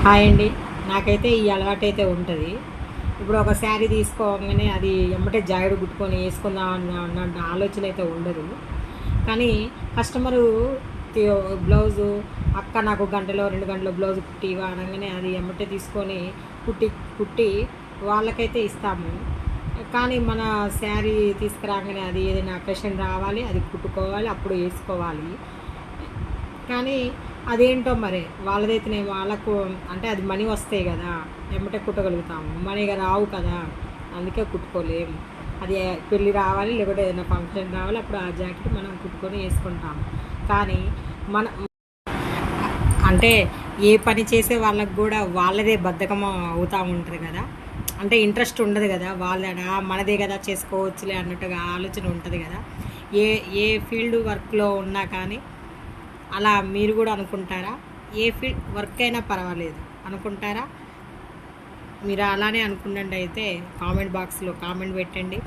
Hi అండి. నాకైతే ఈ అలవాటైతే ఉంటది. ఇప్పుడు ఒక శారీ తీసుకోగానే అది ఎమ్మటే జాకెట్ కుట్టుకొని ఏసుకుందాం అన్న ఆలోచన అయితే ఉండదు. కానీ కస్టమరు తి బ్లౌజు "అక్క నాకు గంటలో, 2 గంటల్లో బ్లౌజ్ కుట్టియివా" అనంగానే అది ఎమ్మటే తీసుకొని కుట్టి కుట్టి వాళ్ళకైతే ఇస్తాము. కానీ మన శారీ తీసుకురాంగానే అది ఏదైనా అకేషన్ రావాలి, అది కుట్టుకోవాలి, అప్పుడు ఏసుకోవాలి. కానీ అదేంటో మరి వాళ్ళదైతేనే వాళ్ళకు అంటే అది మనీ వస్తాయి కదా, ఎమ్మటే కుట్టగలుగుతాము. మనీగా రావు కదా, అందుకే కుట్టుకోలేము. అది పెళ్ళి రావాలి, లేకపోతే ఏదైనా ఫంక్షన్ రావాలి, అప్పుడు ఆ జాకెట్ మనం కుట్టుకొని వేసుకుంటాము. కానీ మన అంటే ఏ పని చేసే వాళ్ళకి కూడా వాళ్ళదే బద్ధకం అవుతూ ఉంటుంది కదా, అంటే ఇంట్రెస్ట్ ఉండదు కదా, వాళ్ళడా మనదే కదా చేసుకోవచ్చులే అన్నట్టుగా ఆలోచన ఉంటుంది కదా. ఏ ఏ ఫీల్డ్ వర్క్లో ఉన్నా కానీ అలా మీరు కూడా అనుకుంటారా? ఏ ఫీల్డ్ వర్క్ అయినా పర్వాలేదు అనుకుంటారా? మీరు అలానే అనుకున్నట్టయితే కామెంట్ బాక్స్లో కామెంట్ పెట్టండి.